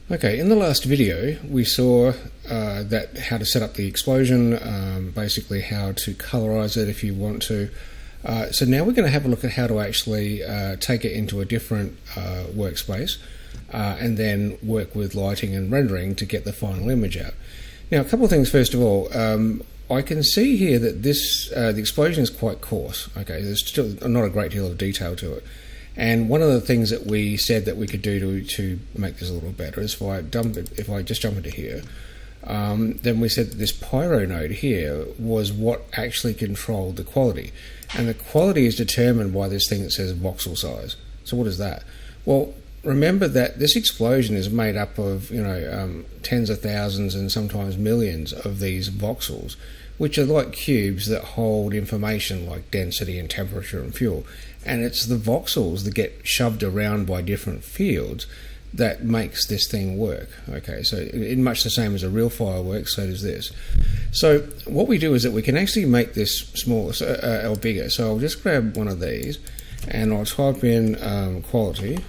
Okay, in the last video we saw that how to set up the explosion, basically how to colorize it if you want to. So now we're going to have a look at how to actually take it into a different workspace and then work with lighting and rendering to get the final image out. Now, a couple of things. First of all, I can see here that this the explosion is quite coarse. Okay, there's still not a great deal of detail to it. And one of the things that we said that we could do to make this a little better is if I just jump into here, then we said that this pyro node here was what actually controlled the quality. And the quality is determined by this thing that says voxel size. So what is that? Well, remember that this explosion is made up of tens of thousands and sometimes millions of these voxels, which are like cubes that hold information like density and temperature and fuel. And it's the voxels that get shoved around by different fields that makes this thing work. Okay, so in much the same as a real firework, so does this. So what we do is that we can actually make this smaller or bigger. So I'll just grab one of these and I'll type in quality.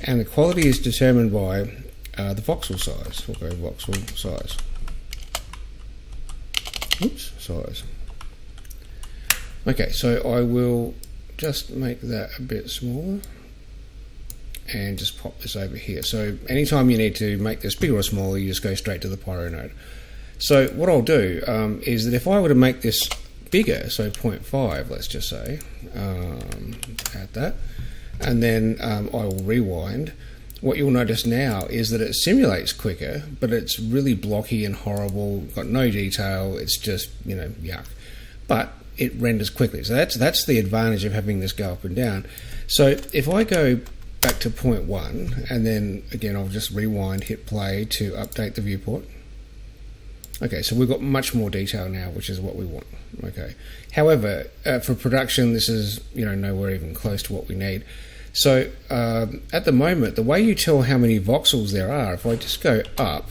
And the quality is determined by the voxel size. We'll go voxel size. Oops, size. Okay, so I will just make that a bit smaller and just pop this over here. So anytime you need to make this bigger or smaller, you just go straight to the pyro node. So what I'll do is that if I were to make this bigger, so 0.5, let's just say, add that, and then I will rewind. What you'll notice now is that it simulates quicker, but it's really blocky and horrible, got no detail, it's just, yuck. But it renders quickly. So that's the advantage of having this go up and down. So if I go back to 0.1, and then again I'll just rewind, hit play to update the viewport. Okay, so we've got much more detail now, which is what we want. Okay. However, for production, this is nowhere even close to what we need. So at the moment, the way you tell how many voxels there are, if I just go up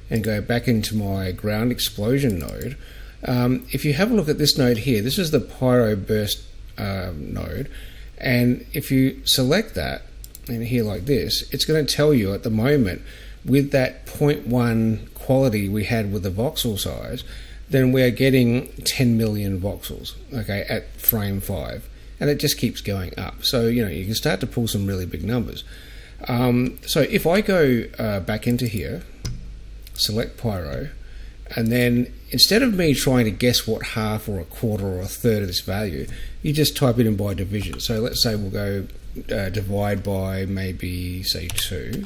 and go back into my ground explosion node, if you have a look at this node here, this is the pyro burst node, and if you select that and here like this, it's going to tell you at the moment with that 0.1 quality we had with the voxel size, then we are getting 10 million voxels, okay, at frame 5, and it just keeps going up. So you can start to pull some really big numbers. So if I go back into here, select pyro, and then instead of me trying to guess what half or a quarter or a third of this value, you just type it in by division. So let's say we'll go divide by maybe say 2.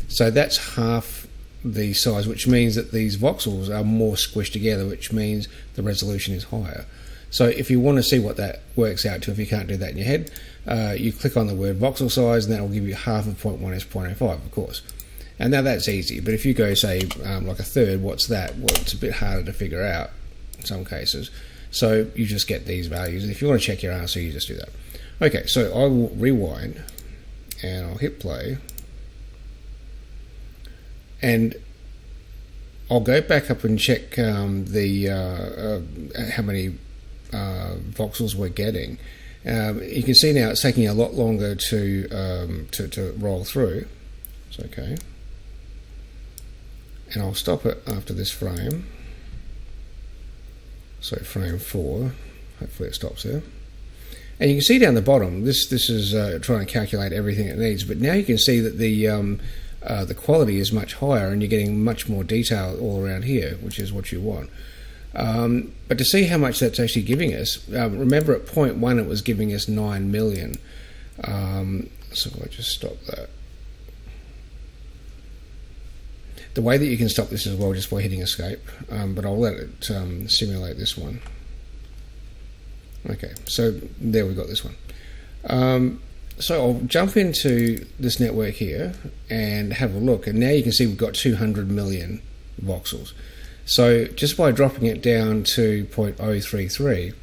So that's half the size, which means that these voxels are more squished together, which means the resolution is higher. So if you want to see what that works out to, if you can't do that in your head, you click on the word voxel size, and that will give you half of 0.1 is 0.05, of course. And now that's easy, but if you go say like a third, what's that? Well, it's a bit harder to figure out in some cases. So you just get these values, and if you want to check your answer, you just do that. Okay, so I will rewind, and I'll hit play, and I'll go back up and check how many voxels we're getting. You can see now it's taking a lot longer to roll through. It's okay. And I'll stop it after this frame. So frame 4, hopefully it stops there. And you can see down the bottom, this is trying to calculate everything it needs, but now you can see that the quality is much higher and you're getting much more detail all around here, which is what you want. But to see how much that's actually giving us, remember at 0.1 it was giving us 9 million. So I'll just stop that. The way that you can stop this as well, just by hitting escape, but I'll let it simulate this one. Okay, so there we've got this one. So I'll jump into this network here and have a look, and now you can see we've got 200 million voxels. So just by dropping it down to 0.033,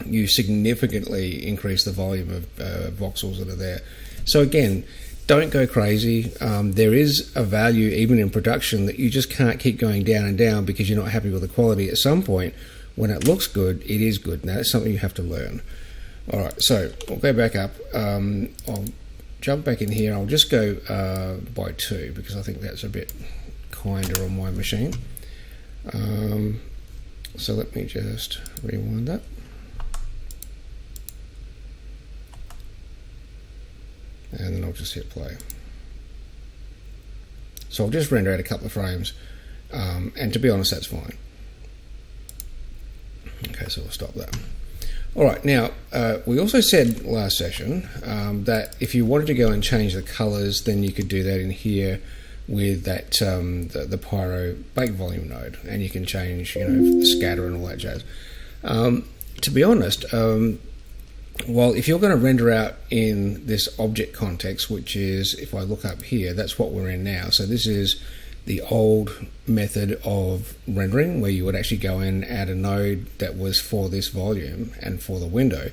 you significantly increase the volume of voxels that are there. So again, don't go crazy. There is a value even in production that you just can't keep going down and down because you're not happy with the quality. At some point, when it looks good, it is good. Now that's something you have to learn. Alright, so I'll go back up. I'll jump back in here. I'll just go by 2 because I think that's a bit kinder on my machine. So let me just rewind that. And then I'll just hit play. So I'll just render out a couple of frames, and to be honest, that's fine. Okay, so we'll stop that. Alright, now, we also said last session that if you wanted to go and change the colours, then you could do that in here with that the Pyro bake volume node, and you can change, the scatter and all that jazz. To be honest, well, if you're going to render out in this object context, which is, if I look up here, that's what we're in now. So this is the old method of rendering, where you would actually go in and add a node that was for this volume and for the window.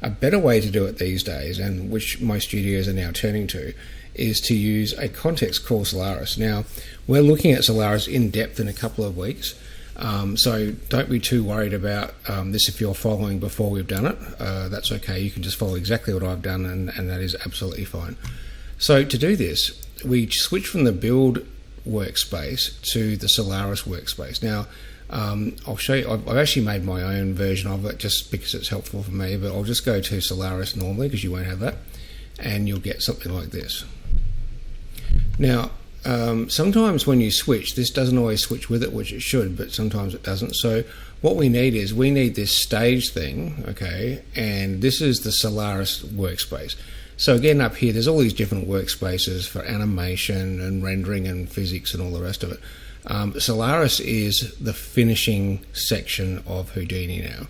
A better way to do it these days, and which most studios are now turning to, is to use a context called Solaris. Now, we're looking at Solaris in depth in a couple of weeks, so don't be too worried about this if you're following before we've done it. That's okay, you can just follow exactly what I've done, and that is absolutely fine. So to do this, we switch from the build workspace to the Solaris workspace. Now, I'll show you, I've actually made my own version of it just because it's helpful for me, but I'll just go to Solaris normally because you won't have that, and you'll get something like this. Now, sometimes when you switch, this doesn't always switch with it, which it should, but sometimes it doesn't. So what we need is, we need this stage thing, okay, and this is the Solaris workspace. So again, up here, there's all these different workspaces for animation and rendering and physics and all the rest of it. Solaris is the finishing section of Houdini now,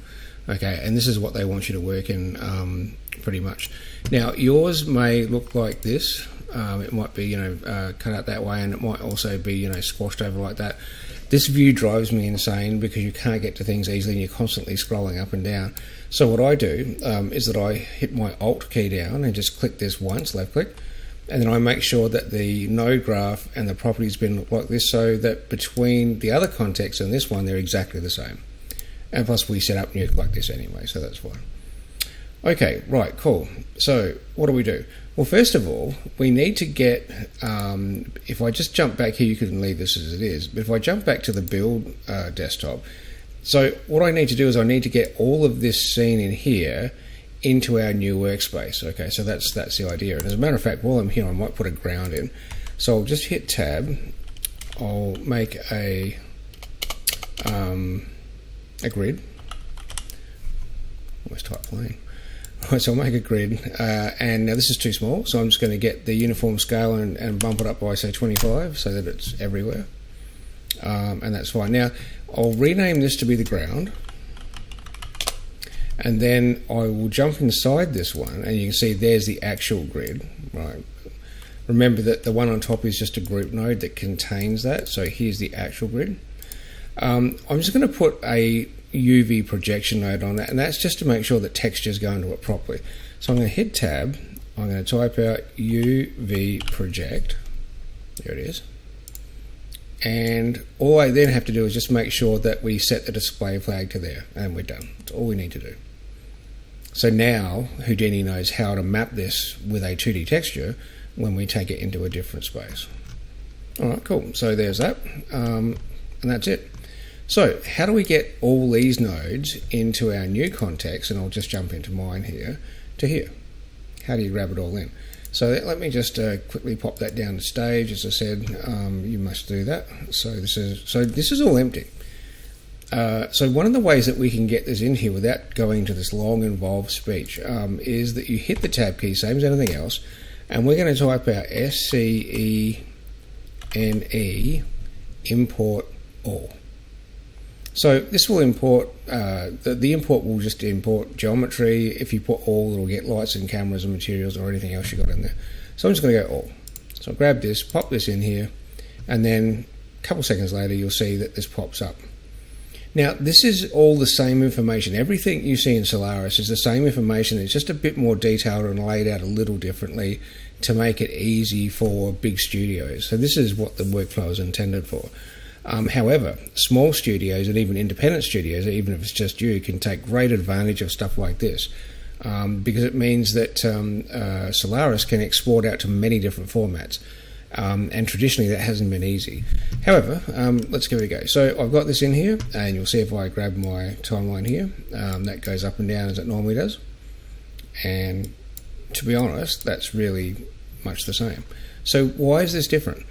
okay, and this is what they want you to work in pretty much. Now, yours may look like this. It might be, cut out that way, and it might also be, squashed over like that. This view drives me insane because you can't get to things easily and you're constantly scrolling up and down. So what I do is that I hit my Alt key down and just click this once, left click, and then I make sure that the node graph and the properties bin look like this, so that between the other context and this one, they're exactly the same. And plus we set up Nuke like this anyway, so that's fine. Okay, right, cool. So what do? Well, first of all, we need to get, if I just jump back here, you can leave this as it is, but if I jump back to the build desktop, so what I need to do is I need to get all of this scene in here into our new workspace. Okay, so that's the idea. And as a matter of fact, while I'm here, I might put a ground in. So I'll just hit Tab. I'll make a grid. Almost type plain. Right, so I'll make a grid, and now this is too small, so I'm just going to get the uniform scale and bump it up by, say, 25, so that it's everywhere, and that's fine. Now, I'll rename this to be the ground, and then I will jump inside this one, and you can see there's the actual grid, right? Remember that the one on top is just a group node that contains that, so here's the actual grid. I'm just going to put a UV projection node on that, and that's just to make sure that textures go into it properly. So I'm going to hit Tab, I'm going to type out UV project, there it is, and all I then have to do is just make sure that we set the display flag to there, and we're done. That's all we need to do. So now Houdini knows how to map this with a 2D texture when we take it into a different space. Alright, cool, so there's that, and that's it. So how do we get all these nodes into our new context, and I'll just jump into mine here, to here? How do you grab it all in? So let me just quickly pop that down to stage. As I said, you must do that. So this is all empty. So one of the ways that we can get this in here without going to this long involved speech is that you hit the Tab key, same as anything else, and we're going to type out SCENE import all. So this will import, the import will just import geometry. If you put all, it'll get lights and cameras and materials or anything else you got in there. So I'm just going to go all. So I'll grab this, pop this in here, and then a couple seconds later you'll see that this pops up. Now this is all the same information. Everything you see in Solaris is the same information. It's just a bit more detailed and laid out a little differently to make it easy for big studios. So this is what the workflow is intended for. However, small studios and even independent studios, even if it's just you, can take great advantage of stuff like this. because it means that Solaris can export out to many different formats. And traditionally that hasn't been easy. However, let's give it a go. So I've got this in here, and you'll see if I grab my timeline here, that goes up and down as it normally does. And to be honest, that's really much the same. So why is this different?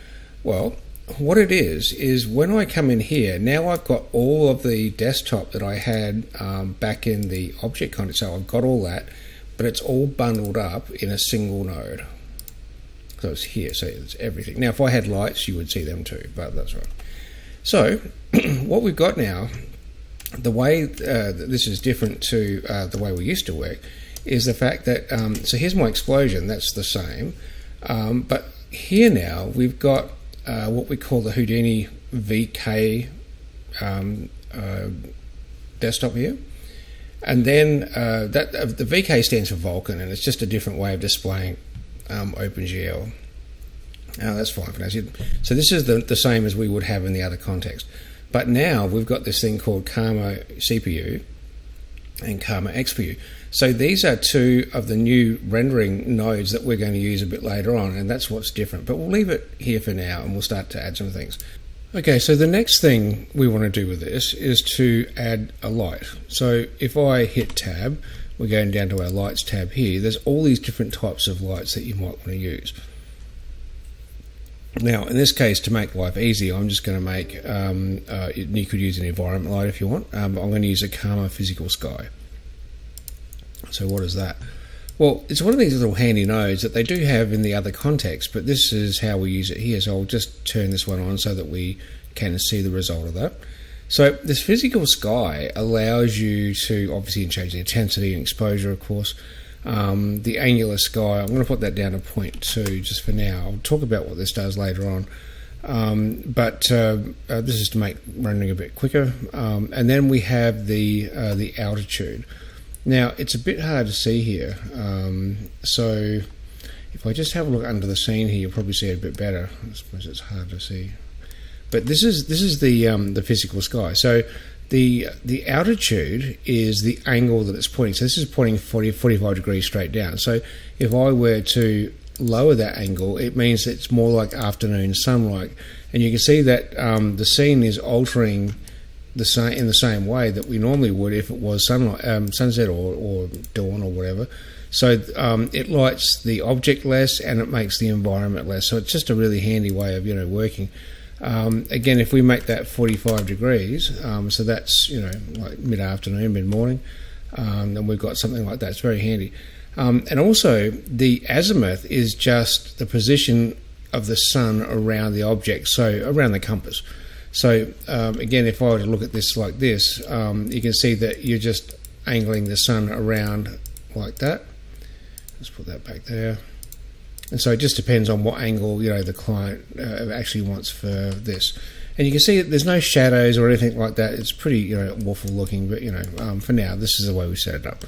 Well, what it is when I come in here, now I've got all of the desktop that I had back in the object content. So I've got all that, but it's all bundled up in a single node. So it's here, so it's everything. Now, if I had lights, you would see them too, but that's right. So, what we've got now, the way this is different to the way we used to work, is the fact that, so here's my explosion, that's the same, but here now we've got what we call the Houdini VK desktop here. And then the VK stands for Vulkan, and it's just a different way of displaying OpenGL. That's fine for now. So this is the same as we would have in the other context. But now we've got this thing called Karma CPU and Karma XPU. So these are two of the new rendering nodes that we're going to use a bit later on, and that's what's different. But we'll leave it here for now, and we'll start to add some things. Okay, so the next thing we want to do with this is to add a light. So if I hit tab, we're going down to our lights tab here. There's all these different types of lights that you might want to use. Now, in this case, to make life easy, I'm just going to make, you could use an environment light if you want, but I'm going to use a Karma Physical Sky. So what is that? Well, it's one of these little handy nodes that they do have in the other context, but this is how we use it here. So I'll just turn this one on so that we can see the result of that. So this physical sky allows you to obviously change the intensity and exposure, of course. The angular sky, I'm going to put that down to 0.2 just for now. I'll talk about what this does later on. But this is to make rendering a bit quicker. And then we have the altitude. Now, it's a bit hard to see here. So if I just have a look under the scene here, you'll probably see it a bit better. I suppose it's hard to see. But this is the physical sky. So the altitude is the angle that it's pointing. So this is pointing 45 degrees straight down. So if I were to lower that angle, it means it's more like afternoon sunlight. And you can see that the scene is altering in the same way that we normally would if it was sunset or dawn or whatever. So it lights the object less and it makes the environment less. So it's just a really handy way of working. Again, if we make that 45 degrees, so that's like mid-afternoon, mid-morning, then we've got something like that. It's very handy. And also the azimuth is just the position of the sun around the object, so around the compass. So again, if I were to look at this like this, you can see that you're just angling the sun around like that. Let's put that back there. And so it just depends on what angle the client actually wants for this. And you can see that there's no shadows or anything like that. It's pretty awful looking, but for now, this is the way we set it up.